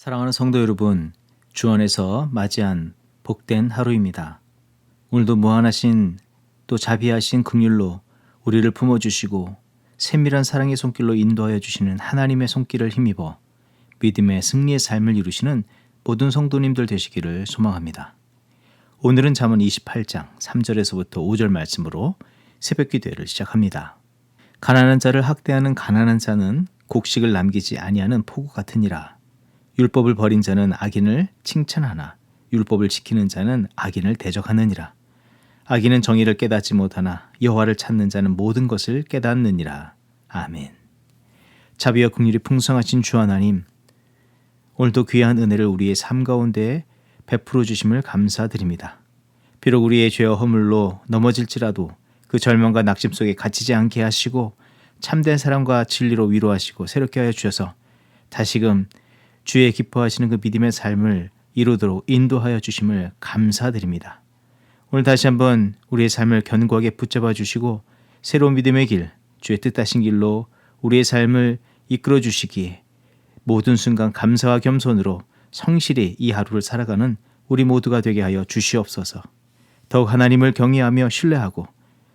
사랑하는 성도 여러분, 주 안에서 맞이한 복된 하루입니다. 오늘도 무한하신 또 자비하신 긍휼로 우리를 품어주시고 세밀한 사랑의 손길로 인도하여 주시는 하나님의 손길을 힘입어 믿음의 승리의 삶을 이루시는 모든 성도님들 되시기를 소망합니다. 오늘은 잠언 28장 3절에서부터 5절 말씀으로 새벽 기도회를 시작합니다. 가난한 자를 학대하는 가난한 자는 곡식을 남기지 아니하는 포구 같으니라. 율법을 버린 자는 악인을 칭찬하나 율법을 지키는 자는 악인을 대적하느니라. 악인은 정의를 깨닫지 못하나 여호와를 찾는 자는 모든 것을 깨닫느니라. 아멘. 자비와 긍휼이 풍성하신 주 하나님, 오늘도 귀한 은혜를 우리의 삶 가운데 베풀어 주심을 감사드립니다. 비록 우리의 죄와 허물로 넘어질지라도 그 절망과 낙심 속에 갇히지 않게 하시고 참된 사랑과 진리로 위로하시고 새롭게 하여 주셔서 다시금 주의 기뻐하시는 그 믿음의 삶을 이루도록 인도하여 주심을 감사드립니다. 오늘 다시 한번 우리의 삶을 견고하게 붙잡아 주시고 새로운 믿음의 길, 주의 뜻하신 길로 우리의 삶을 이끌어 주시기에 모든 순간 감사와 겸손으로 성실히 이 하루를 살아가는 우리 모두가 되게 하여 주시옵소서. 더욱 하나님을 경외하며 신뢰하고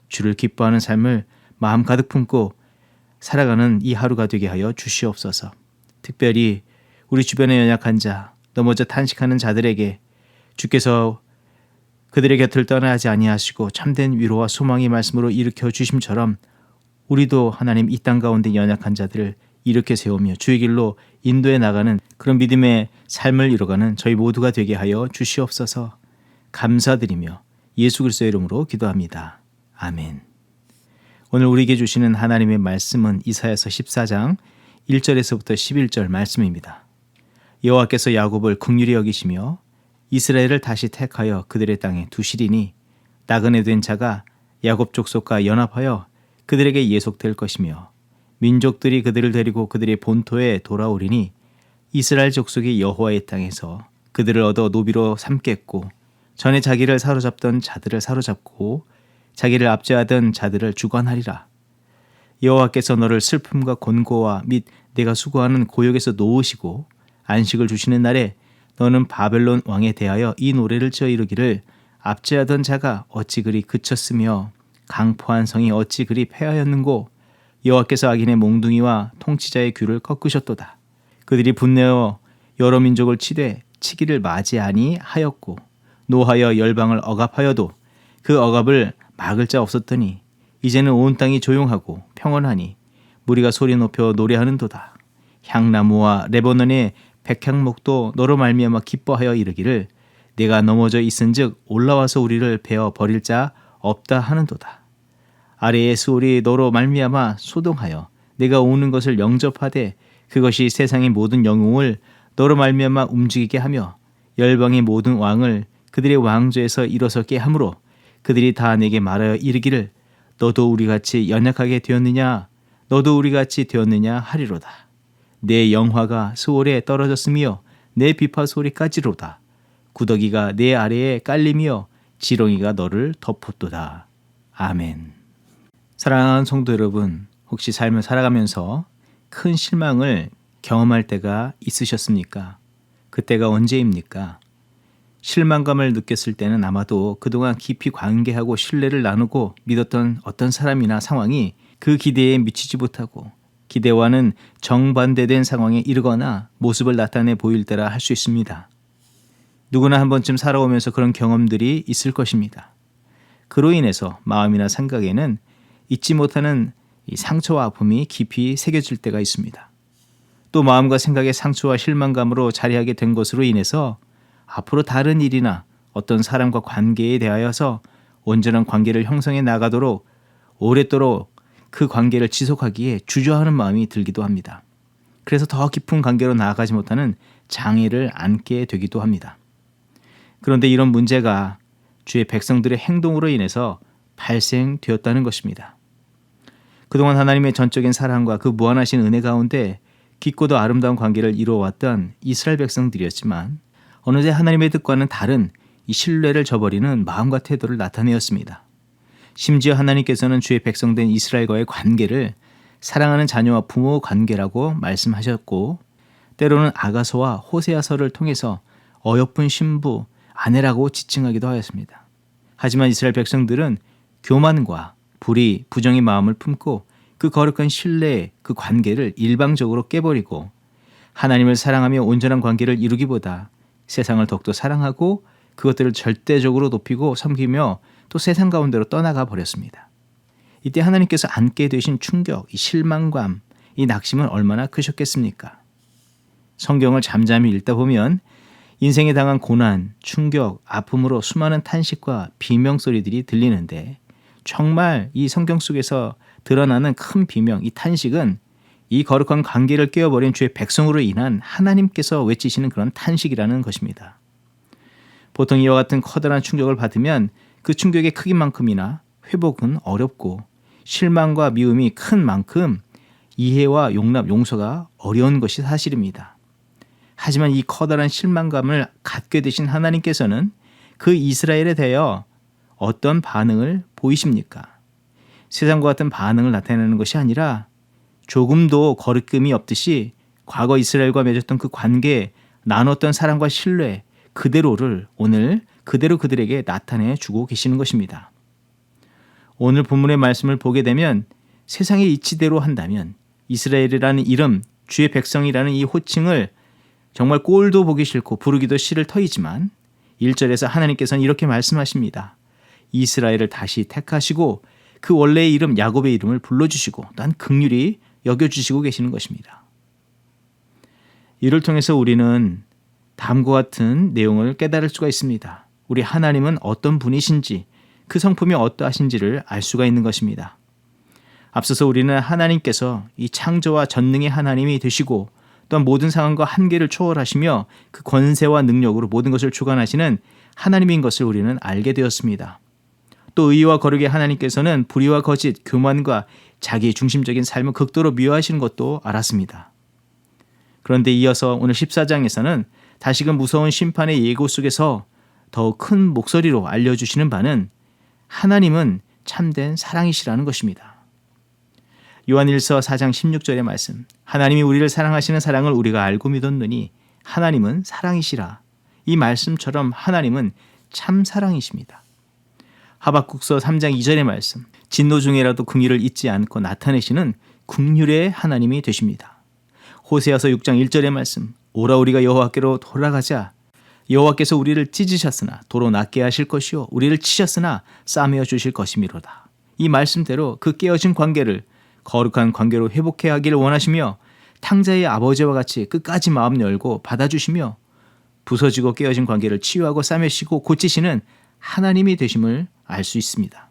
주를 기뻐하는 삶을 마음 가득 품고 살아가는 이 하루가 되게 하여 주시옵소서. 특별히 우리 주변의 연약한 자, 넘어져 탄식하는 자들에게 주께서 그들의 곁을 떠나지 아니하시고 참된 위로와 소망의 말씀으로 일으켜 주심처럼 우리도 하나님 이 땅 가운데 연약한 자들을 일으켜 세우며 주의 길로 인도해 나가는 그런 믿음의 삶을 이뤄가는 저희 모두가 되게 하여 주시옵소서. 감사드리며 예수 그리스도의 이름으로 기도합니다. 아멘. 오늘 우리에게 주시는 하나님의 말씀은 이사야서 14장 1절에서부터 11절 말씀입니다. 여호와께서 야곱을 긍휼히 여기시며 이스라엘을 다시 택하여 그들의 땅에 두시리니 나그네 된 자가 야곱 족속과 연합하여 그들에게 예속될 것이며 민족들이 그들을 데리고 그들의 본토에 돌아오리니 이스라엘 족속이 여호와의 땅에서 그들을 얻어 노비로 삼겠고 전에 자기를 사로잡던 자들을 사로잡고 자기를 압제하던 자들을 주관하리라. 여호와께서 너를 슬픔과 곤고와 및 내가 수고하는 고역에서 놓으시고 안식을 주시는 날에 너는 바벨론 왕에 대하여 이 노래를 지어 이르기를 압제하던 자가 어찌 그리 그쳤으며 강포한 성이 어찌 그리 패하였는고 여호와께서 악인의 몽둥이와 통치자의 귀를 꺾으셨도다. 그들이 분내어 여러 민족을 치되 치기를 맞이하니 하였고 노하여 열방을 억압하여도 그 억압을 막을 자 없었더니 이제는 온 땅이 조용하고 평온하니 무리가 소리 높여 노래하는도다. 향나무와 레바논의 백향목도 너로 말미암아 기뻐하여 이르기를 내가 넘어져 있은즉 올라와서 우리를 베어 버릴 자 없다 하는도다. 아래의 수월이 너로 말미암아 소동하여 내가 오는 것을 영접하되 그것이 세상의 모든 영웅을 너로 말미암아 움직이게 하며 열방의 모든 왕을 그들의 왕좌에서 일어서게 하므로 그들이 다 내게 말하여 이르기를 너도 우리같이 연약하게 되었느냐 너도 우리같이 되었느냐 하리로다. 내 영화가 수월에 떨어졌으며 내 비파 소리까지로다. 구더기가 내 아래에 깔리며 지렁이가 너를 덮었도다. 아멘. 사랑하는 성도 여러분, 혹시 삶을 살아가면서 큰 실망을 경험할 때가 있으셨습니까? 그때가 언제입니까? 실망감을 느꼈을 때는 아마도 그동안 깊이 관계하고 신뢰를 나누고 믿었던 어떤 사람이나 상황이 그 기대에 미치지 못하고 기대와는 정반대된 상황에 이르거나 모습을 나타내 보일 때라 할 수 있습니다. 누구나 한 번쯤 살아오면서 그런 경험들이 있을 것입니다. 그로 인해서 마음이나 생각에는 잊지 못하는 이 상처와 아픔이 깊이 새겨질 때가 있습니다. 또 마음과 생각의 상처와 실망감으로 자리하게 된 것으로 인해서 앞으로 다른 일이나 어떤 사람과 관계에 대하여서 온전한 관계를 형성해 나가도록 오랫도록 그 관계를 지속하기에 주저하는 마음이 들기도 합니다. 그래서 더 깊은 관계로 나아가지 못하는 장애를 안게 되기도 합니다. 그런데 이런 문제가 주의 백성들의 행동으로 인해서 발생되었다는 것입니다. 그동안 하나님의 전적인 사랑과 그 무한하신 은혜 가운데 깊고도 아름다운 관계를 이루어왔던 이스라엘 백성들이었지만 어느새 하나님의 뜻과는 다른 이 신뢰를 저버리는 마음과 태도를 나타내었습니다. 심지어 하나님께서는 주의 백성된 이스라엘과의 관계를 사랑하는 자녀와 부모 관계라고 말씀하셨고 때로는 아가서와 호세아서를 통해서 어여쁜 신부, 아내라고 지칭하기도 하였습니다. 하지만 이스라엘 백성들은 교만과 불의, 부정의 마음을 품고 그 거룩한 신뢰의 그 관계를 일방적으로 깨버리고 하나님을 사랑하며 온전한 관계를 이루기보다 세상을 더욱더 사랑하고 그것들을 절대적으로 높이고 섬기며 또 세상 가운데로 떠나가 버렸습니다. 이때 하나님께서 안게 되신 충격, 이 실망감, 이 낙심은 얼마나 크셨겠습니까? 성경을 잠잠히 읽다 보면 인생에 당한 고난, 충격, 아픔으로 수많은 탄식과 비명소리들이 들리는데 정말 이 성경 속에서 드러나는 큰 비명, 이 탄식은 이 거룩한 관계를 깨어버린 주의 백성으로 인한 하나님께서 외치시는 그런 탄식이라는 것입니다. 보통 이와 같은 커다란 충격을 받으면 그 충격의 크기만큼이나 회복은 어렵고 실망과 미움이 큰 만큼 이해와 용납, 용서가 어려운 것이 사실입니다. 하지만 이 커다란 실망감을 갖게 되신 하나님께서는 그 이스라엘에 대하여 어떤 반응을 보이십니까? 세상과 같은 반응을 나타내는 것이 아니라 조금도 거리낌이 없듯이 과거 이스라엘과 맺었던 그 관계, 나눴던 사랑과 신뢰 그대로를 오늘 그대로 그들에게 나타내 주고 계시는 것입니다. 오늘 본문의 말씀을 보게 되면 세상의 이치대로 한다면 이스라엘이라는 이름, 주의 백성이라는 이 호칭을 정말 꼴도 보기 싫고 부르기도 싫을 터이지만 1절에서 하나님께서는 이렇게 말씀하십니다. 이스라엘을 다시 택하시고 그 원래의 이름 야곱의 이름을 불러주시고 또한 긍휼히 여겨주시고 계시는 것입니다. 이를 통해서 우리는 다음과 같은 내용을 깨달을 수가 있습니다. 우리 하나님은 어떤 분이신지 그 성품이 어떠하신지를 알 수가 있는 것입니다. 앞서서 우리는 하나님께서 이 창조와 전능의 하나님이 되시고 또한 모든 상황과 한계를 초월하시며 그 권세와 능력으로 모든 것을 주관하시는 하나님인 것을 우리는 알게 되었습니다. 또 의와 거룩의 하나님께서는 불의와 거짓, 교만과 자기 중심적인 삶을 극도로 미워하시는 것도 알았습니다. 그런데 이어서 오늘 14장에서는 다시금 무서운 심판의 예고 속에서 더욱 큰 목소리로 알려주시는 바는 하나님은 참된 사랑이시라는 것입니다. 요한일서 4장 16절의 말씀, 하나님이 우리를 사랑하시는 사랑을 우리가 알고 믿었느니 하나님은 사랑이시라. 이 말씀처럼 하나님은 참 사랑이십니다. 하박국서 3장 2절의 말씀, 진노 중에라도 긍휼을 잊지 않고 나타내시는 긍휼의 하나님이 되십니다. 호세아서 6장 1절의 말씀, 오라 우리가 여호와께로 돌아가자. 여호와께서 우리를 찢으셨으나 도로 낫게 하실 것이요 우리를 치셨으나 싸매어 주실 것이미로다. 이 말씀대로 그 깨어진 관계를 거룩한 관계로 회복해야 하기를 원하시며 탕자의 아버지와 같이 끝까지 마음 열고 받아주시며 부서지고 깨어진 관계를 치유하고 싸매시고 고치시는 하나님이 되심을 알 수 있습니다.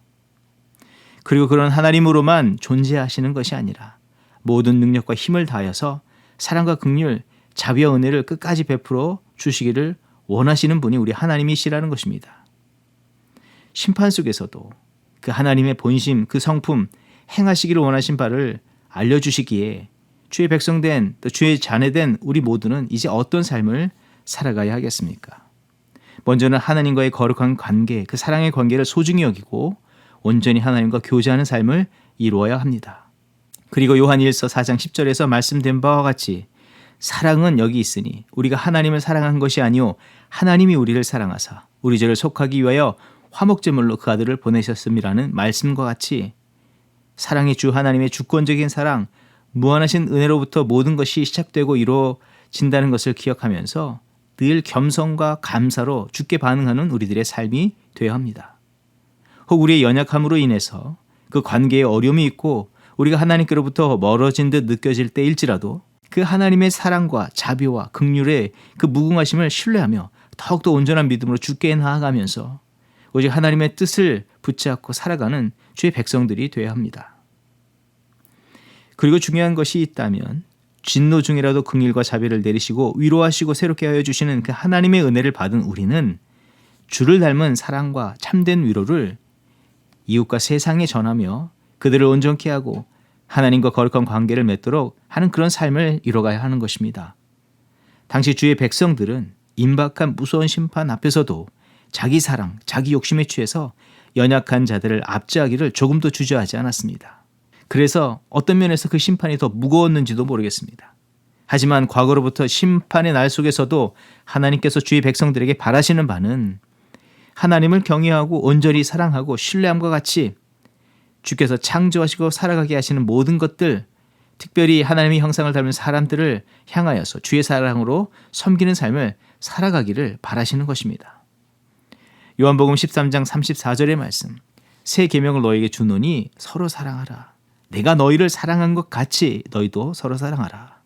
그리고 그런 하나님으로만 존재하시는 것이 아니라 모든 능력과 힘을 다하여서 사랑과 긍휼, 자비와 은혜를 끝까지 베풀어 주시기를 원하시는 분이 우리 하나님이시라는 것입니다. 심판 속에서도 그 하나님의 본심, 그 성품, 행하시기를 원하신 바를 알려주시기에 주의 백성된 또 주의 자녀된 우리 모두는 이제 어떤 삶을 살아가야 하겠습니까? 먼저는 하나님과의 거룩한 관계, 그 사랑의 관계를 소중히 여기고 온전히 하나님과 교제하는 삶을 이루어야 합니다. 그리고 요한일서 4장 10절에서 말씀된 바와 같이 사랑은 여기 있으니 우리가 하나님을 사랑한 것이 아니요 하나님이 우리를 사랑하사 우리 죄를 속하기 위하여 화목제물로 그 아들을 보내셨음이라는 말씀과 같이 사랑의 주 하나님의 주권적인 사랑, 무한하신 은혜로부터 모든 것이 시작되고 이루어진다는 것을 기억하면서 늘 겸손과 감사로 주께 반응하는 우리들의 삶이 되어야 합니다. 혹 우리의 연약함으로 인해서 그 관계에 어려움이 있고 우리가 하나님께로부터 멀어진 듯 느껴질 때일지라도 그 하나님의 사랑과 자비와 긍휼의 그 무궁하심을 신뢰하며 더욱더 온전한 믿음으로 주께 나아가면서 오직 하나님의 뜻을 붙잡고 살아가는 주의 백성들이 되어야 합니다. 그리고 중요한 것이 있다면 진노 중이라도 긍휼과 자비를 내리시고 위로하시고 새롭게 하여 주시는 그 하나님의 은혜를 받은 우리는 주를 닮은 사랑과 참된 위로를 이웃과 세상에 전하며 그들을 온전케 하고 하나님과 거룩한 관계를 맺도록 하는 그런 삶을 이뤄가야 하는 것입니다. 당시 주의 백성들은 임박한 무서운 심판 앞에서도 자기 사랑, 자기 욕심에 취해서 연약한 자들을 압제하기를 조금도 주저하지 않았습니다. 그래서 어떤 면에서 그 심판이 더 무거웠는지도 모르겠습니다. 하지만 과거로부터 심판의 날 속에서도 하나님께서 주의 백성들에게 바라시는 바는 하나님을 경외하고 온전히 사랑하고 신뢰함과 같이 주께서 창조하시고 살아가게 하시는 모든 것들, 특별히 하나님의 형상을 닮은 사람들을 향하여서 주의 사랑으로 섬기는 삶을 살아가기를 바라시는 것입니다. 요한복음 13장 34절의 말씀, 새 계명을 너희에게 주노니 서로 사랑하라. 내가 너희를 사랑한 것 같이 너희도 서로 사랑하라.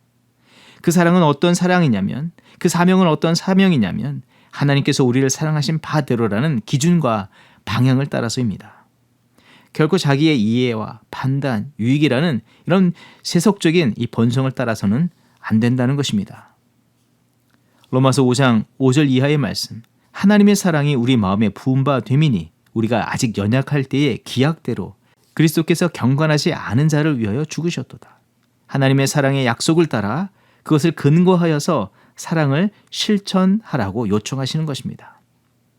그 사랑은 어떤 사랑이냐면, 그 사명은 어떤 사명이냐면 하나님께서 우리를 사랑하신 바대로라는 기준과 방향을 따라서입니다. 결코 자기의 이해와 판단, 유익이라는 이런 세속적인 이 본성을 따라서는 안 된다는 것입니다. 로마서 5장 5절 이하의 말씀, 하나님의 사랑이 우리 마음에 부은 바 되미니 우리가 아직 연약할 때에 기약대로 그리스도께서 경건하지 않은 자를 위하여 죽으셨도다. 하나님의 사랑의 약속을 따라 그것을 근거하여서 사랑을 실천하라고 요청하시는 것입니다.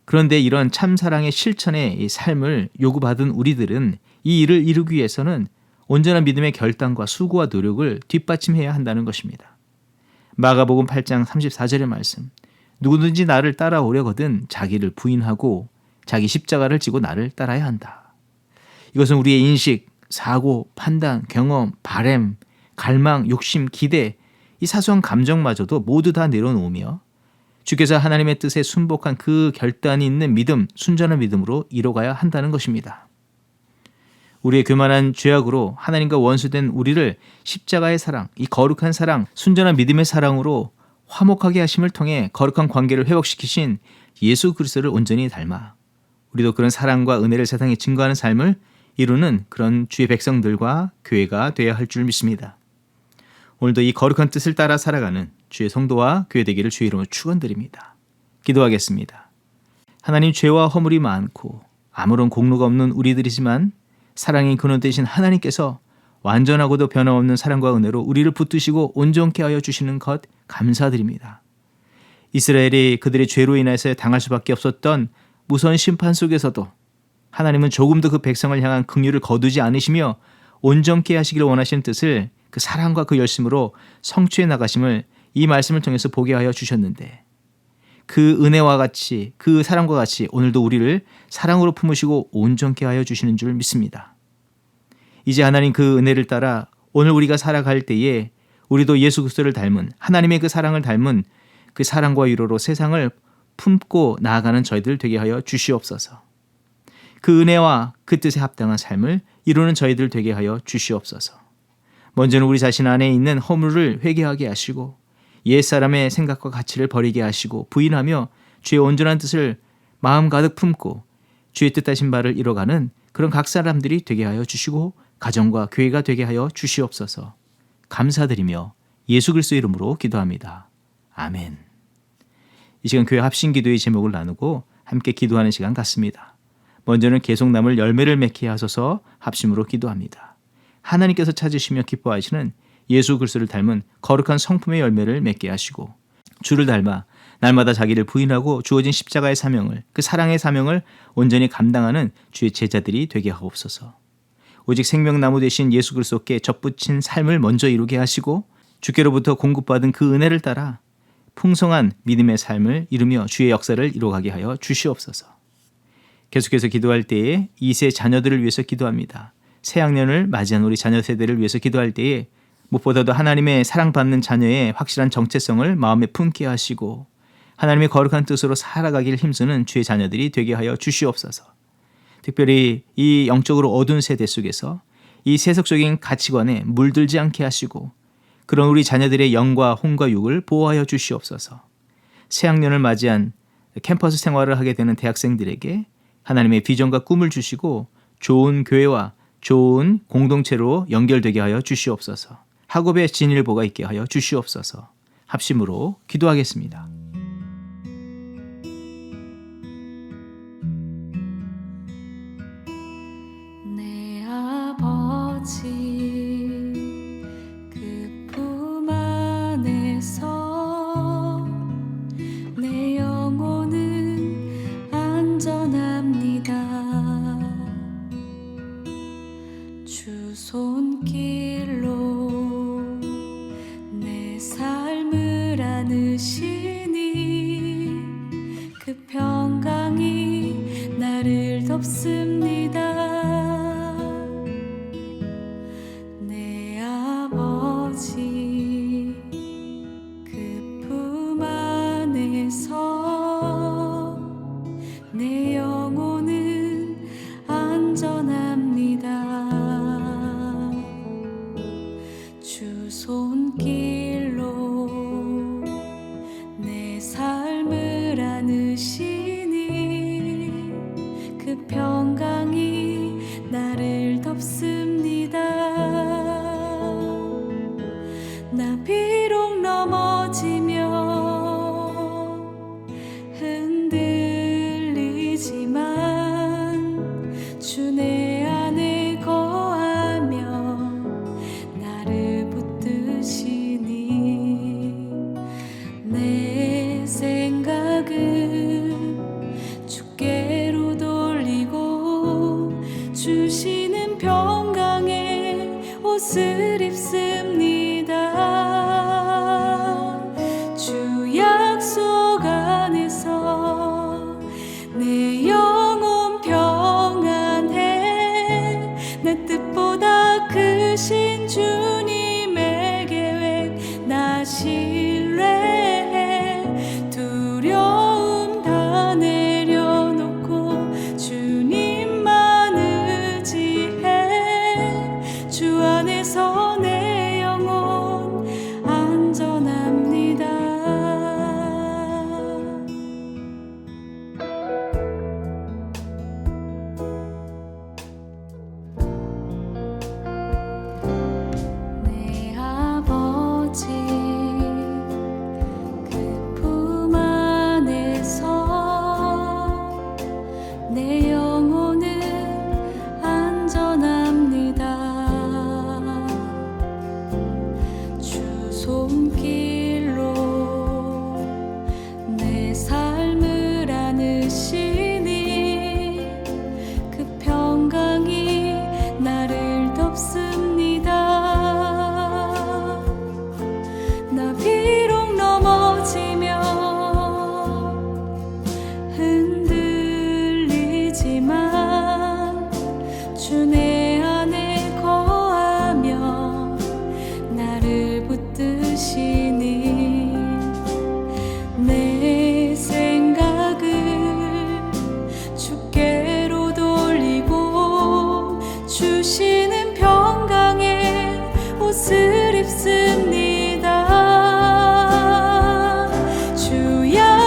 그런데 이런 참사랑의 실천의 삶을 요구받은 우리들은 이 일을 이루기 위해서는 온전한 믿음의 결단과 수고와 노력을 뒷받침해야 한다는 것입니다. 마가복음 8장 34절의 말씀, 누구든지 나를 따라오려거든 자기를 부인하고 자기 십자가를 지고 나를 따라야 한다. 이것은 우리의 인식, 사고, 판단, 경험, 바램, 갈망, 욕심, 기대, 이 사소한 감정마저도 모두 다 내려놓으며 주께서 하나님의 뜻에 순복한 그 결단이 있는 믿음, 순전한 믿음으로 이뤄가야 한다는 것입니다. 우리의 교만한 죄악으로 하나님과 원수된 우리를 십자가의 사랑, 이 거룩한 사랑, 순전한 믿음의 사랑으로 화목하게 하심을 통해 거룩한 관계를 회복시키신 예수 그리스도를 온전히 닮아 우리도 그런 사랑과 은혜를 세상에 증거하는 삶을 이루는 그런 주의 백성들과 교회가 되어야 할 줄 믿습니다. 오늘도 이 거룩한 뜻을 따라 살아가는 주의 성도와 교회 되기를 주의 이름으로 축원드립니다. 기도하겠습니다. 하나님, 죄와 허물이 많고 아무런 공로가 없는 우리들이지만 사랑의 근원 되신 하나님께서 완전하고도 변함없는 사랑과 은혜로 우리를 붙드시고 온전케 하여 주시는 것 감사드립니다. 이스라엘이 그들의 죄로 인해서 당할 수밖에 없었던 무서운 심판 속에서도 하나님은 조금도 그 백성을 향한 긍휼을 거두지 않으시며 온전케 하시기를 원하시는 뜻을 그 사랑과 그 열심으로 성취해 나가심을 이 말씀을 통해서 보게 하여 주셨는데, 그 은혜와 같이 그 사랑과 같이 오늘도 우리를 사랑으로 품으시고 온전케 하여 주시는 줄 믿습니다. 이제 하나님 그 은혜를 따라 오늘 우리가 살아갈 때에 우리도 예수 그리스도를 닮은 하나님의 그 사랑을 닮은 그 사랑과 위로로 세상을 품고 나아가는 저희들 되게 하여 주시옵소서. 그 은혜와 그 뜻에 합당한 삶을 이루는 저희들 되게 하여 주시옵소서. 먼저는 우리 자신 안에 있는 허물을 회개하게 하시고 옛사람의 생각과 가치를 버리게 하시고 부인하며 주의 온전한 뜻을 마음 가득 품고 주의 뜻하신 바를 이뤄가는 그런 각 사람들이 되게 하여 주시고 가정과 교회가 되게 하여 주시옵소서. 감사드리며 예수 그리스도 이름으로 기도합니다. 아멘. 이 시간 교회 합심기도의 제목을 나누고 함께 기도하는 시간 같습니다. 먼저는 계속 남을 열매를 맺게 하소서 합심으로 기도합니다. 하나님께서 찾으시며 기뻐하시는 예수 그리스도를 닮은 거룩한 성품의 열매를 맺게 하시고 주를 닮아 날마다 자기를 부인하고 주어진 십자가의 사명을, 그 사랑의 사명을 온전히 감당하는 주의 제자들이 되게 하옵소서. 오직 생명나무 되신 예수 그리스도께 접붙인 삶을 먼저 이루게 하시고 주께로부터 공급받은 그 은혜를 따라 풍성한 믿음의 삶을 이루며 주의 역사를 이루어가게 하여 주시옵소서. 계속해서 기도할 때에 2세 자녀들을 위해서 기도합니다. 새학년을 맞이한 우리 자녀 세대를 위해서 기도할 때에 무엇보다도 하나님의 사랑받는 자녀의 확실한 정체성을 마음에 품게 하시고 하나님의 거룩한 뜻으로 살아가기를 힘쓰는 주의 자녀들이 되게 하여 주시옵소서. 특별히 이 영적으로 어두운 세대 속에서 이 세속적인 가치관에 물들지 않게 하시고 그런 우리 자녀들의 영과 혼과 육을 보호하여 주시옵소서. 새학년을 맞이한 캠퍼스 생활을 하게 되는 대학생들에게 하나님의 비전과 꿈을 주시고 좋은 교회와 좋은 공동체로 연결되게 하여 주시옵소서. 학업의 진일보가 있게 하여 주시옵소서. 합심으로 기도하겠습니다. 내 아버지 그 품 안에서 내 영혼은 안전합니다. 주 손길로 내 삶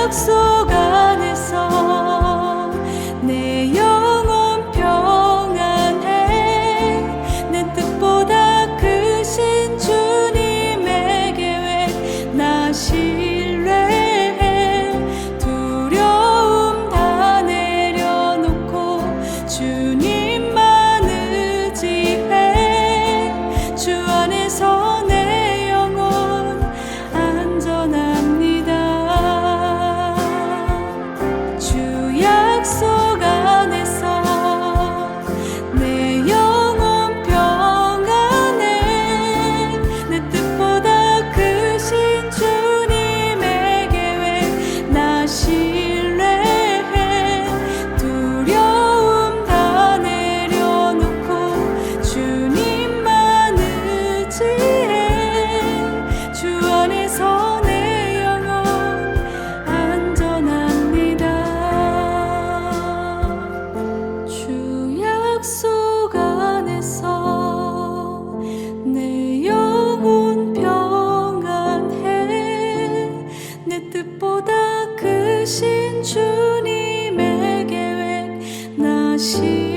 약속 안에서 내 영혼 평안해. 내 뜻보다 크신 주님의 계획 나 신뢰해. 두려움 다 내려놓고 주님만 의지해. 주 안에서 내 영혼 안전합니다. 주 약속 안에서 내 영혼 평안해. 내 뜻보다 크신 주님의 계획 나 신뢰해. 두려움 다 내려놓고 주님만 의지해. 주 안에서 내 영혼 안전합니다. 주 약속 안에서 내 영혼 평안해. 내 뜻보다 크신 주님의 계획 나 신뢰해.